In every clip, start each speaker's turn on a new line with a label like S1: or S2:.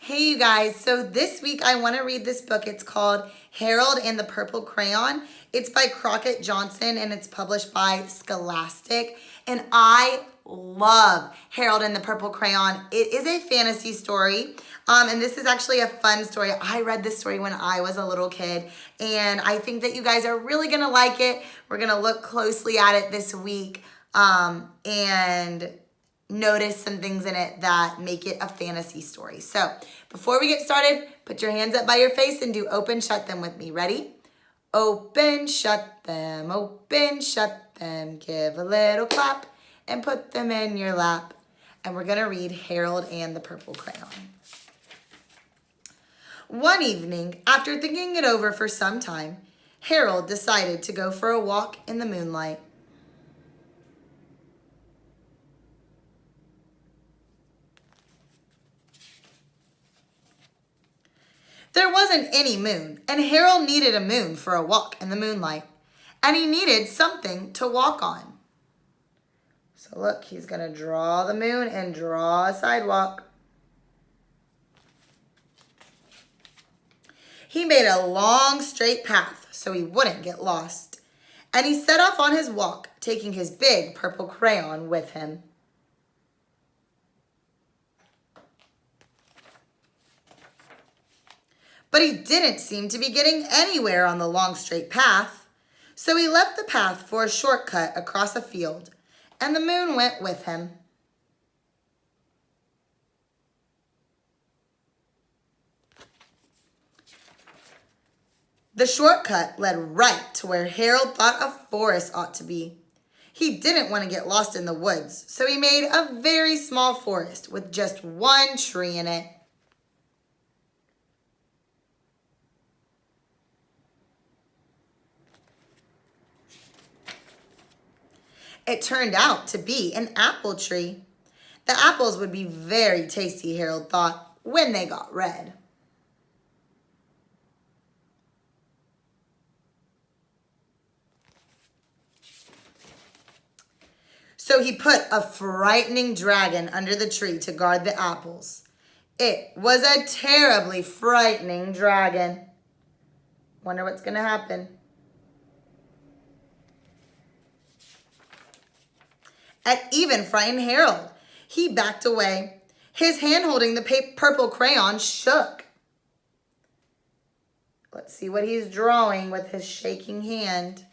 S1: Hey you guys, so this week I want to read this book. It's called Harold and the Purple Crayon. It's by Crockett Johnson and it's published by Scholastic. And I love Harold and the Purple Crayon. It is a fantasy story. And this is actually a fun story. I read this story when I was a little kid and I think that you guys are really going to like it. We're going to look closely at it this week and notice some things in it that make it a fantasy story. So before we get started, put your hands up by your face and do open, shut them with me. Ready? Open, shut them, give a little clap and put them in your lap. And we're gonna read Harold and the Purple Crayon. One evening, after thinking it over for some time, Harold decided to go for a walk in the moonlight. There wasn't any moon, and Harold needed a moon for a walk in the moonlight. And he needed something to walk on. So look, he's going to draw the moon and draw a sidewalk. He made a long, straight path so he wouldn't get lost. And he set off on his walk, taking his big purple crayon with him. But he didn't seem to be getting anywhere on the long straight path. So he left the path for a shortcut across a field, and the moon went with him. The shortcut led right to where Harold thought a forest ought to be. He didn't want to get lost in the woods, so he made a very small forest with just one tree in it. It turned out to be an apple tree. The apples would be very tasty, Harold thought, when they got red. So he put a frightening dragon under the tree to guard the apples. It was a terribly frightening dragon. Wonder what's going to happen. It even frightened Harold. He backed away. His hand holding the purple crayon shook. Let's see what he's drawing with his shaking hand.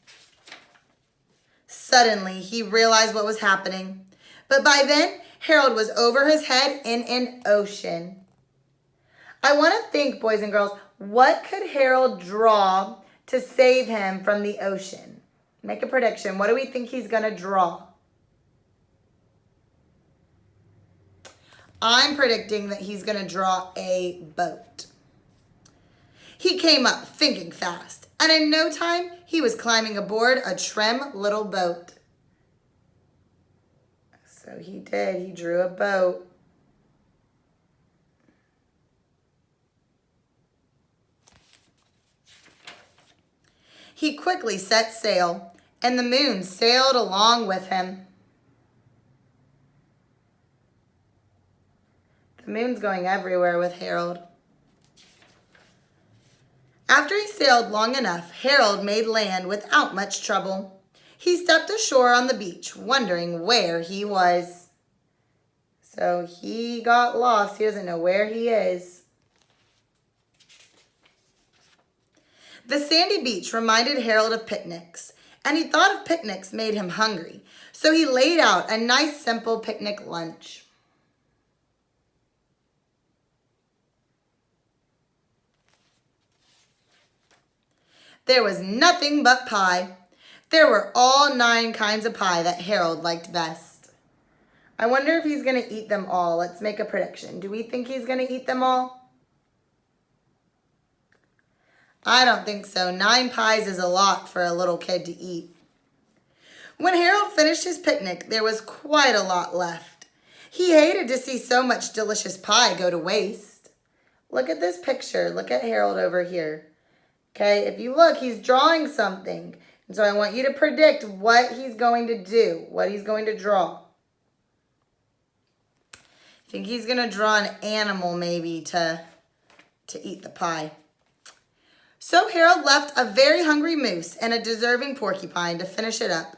S1: Suddenly, he realized what was happening. But by then, Harold was over his head in an ocean. I want to think, boys and girls, what could Harold draw to save him from the ocean? Make a prediction. What do we think he's going to draw? I'm predicting that he's going to draw a boat. He came up thinking fast, and in no time, he was climbing aboard a trim little boat. So he did. He drew a boat. He quickly set sail, and the moon sailed along with him. The moon's going everywhere with Harold. After he sailed long enough, Harold made land without much trouble. He stepped ashore on the beach, wondering where he was. So he got lost. He doesn't know where he is. The sandy beach reminded Harold of picnics, and he thought of picnics made him hungry. So he laid out a nice, simple picnic lunch. There was nothing but pie. There were all 9 kinds of pie that Harold liked best. I wonder if he's going to eat them all. Let's make a prediction. Do we think he's going to eat them all? I don't think so. 9 pies is a lot for a little kid to eat. When Harold finished his picnic, there was quite a lot left. He hated to see so much delicious pie go to waste. Look at this picture. Look at Harold over here. Okay, if you look, he's drawing something. And so I want you to predict what he's going to do, what he's going to draw. think he's going to draw an animal maybe to eat the pie. So Harold left a very hungry moose and a deserving porcupine to finish it up.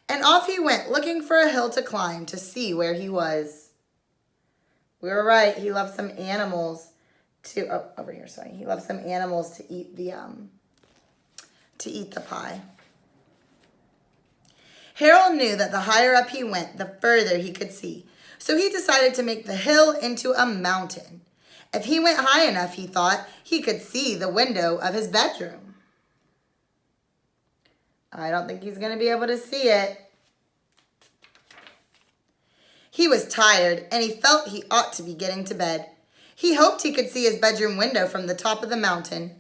S1: And off he went, looking for a hill to climb to see where he was. We were right. He left some animals to, oh, over here, sorry. He left some animals to eat the pie. Harold knew that the higher up he went, the further he could see. So he decided to make the hill into a mountain. If he went high enough, he thought, he could see the window of his bedroom. I don't think he's going to be able to see it. He was tired, and he felt he ought to be getting to bed. He hoped he could see his bedroom window from the top of the mountain.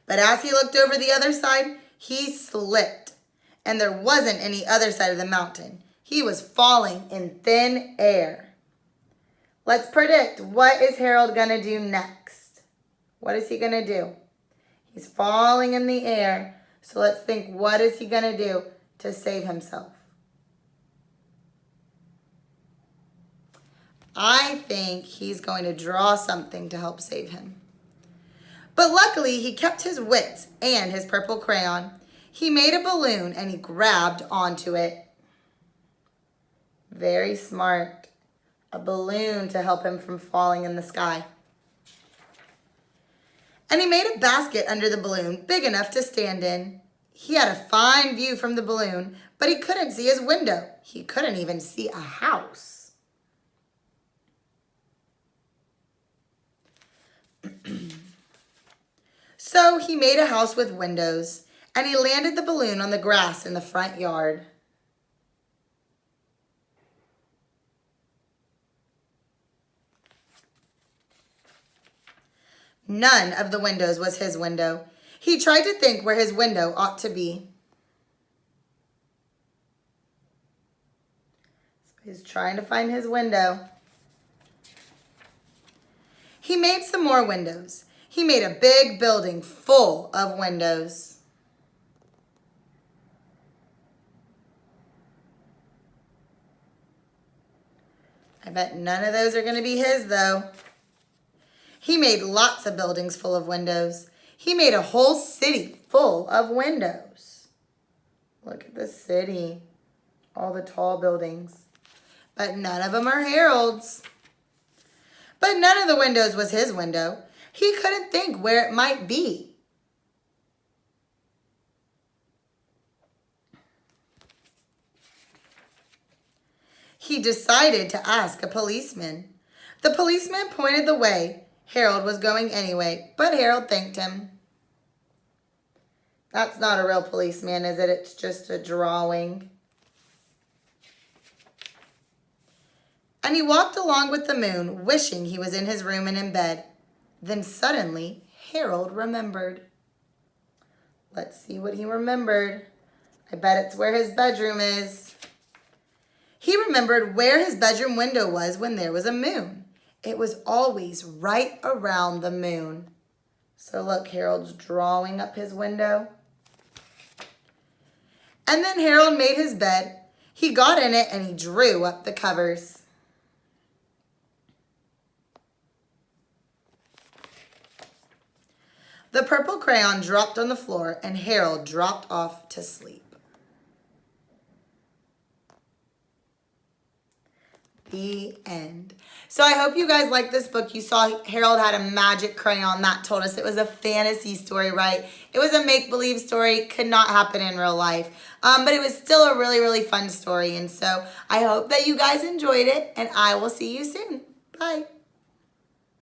S1: But as he looked over the other side, he slipped, and there wasn't any other side of the mountain. He was falling in thin air. Let's predict, what is Harold going to do next? What is he going to do? He's falling in the air, so let's think, what is he going to do to save himself? I think he's going to draw something to help save him. But luckily, he kept his wits and his purple crayon. He made a balloon and he grabbed onto it. Very smart. A balloon to help him from falling in the sky. And he made a basket under the balloon big enough to stand in. He had a fine view from the balloon, but he couldn't see his window. He couldn't even see a house. So he made a house with windows, and he landed the balloon on the grass in the front yard. None of the windows was his window. He tried to think where his window ought to be. So he's trying to find his window. He made some more windows. He made a big building full of windows. I bet none of those are going to be his, though. He made lots of buildings full of windows. He made a whole city full of windows. Look at the city. All the tall buildings. But none of them are Harold's. But none of the windows was his window. He couldn't think where it might be. He decided to ask a policeman. The policeman pointed the way. Harold was going anyway, but Harold thanked him. That's not a real policeman, is it? It's just a drawing. And he walked along with the moon, wishing he was in his room and in bed. Then suddenly, Harold remembered. Let's see what he remembered. I bet it's where his bedroom is. He remembered where his bedroom window was when there was a moon. It was always right around the moon. So look, Harold's drawing up his window. And then Harold made his bed. He got in it and he drew up the covers. The purple crayon dropped on the floor and Harold dropped off to sleep. The end. So I hope you guys liked this book. You saw Harold had a magic crayon that told us it was a fantasy story, right? It was a make-believe story. Could not happen in real life. But it was still a really, really fun story. And so I hope that you guys enjoyed it. And I will see you soon. Bye.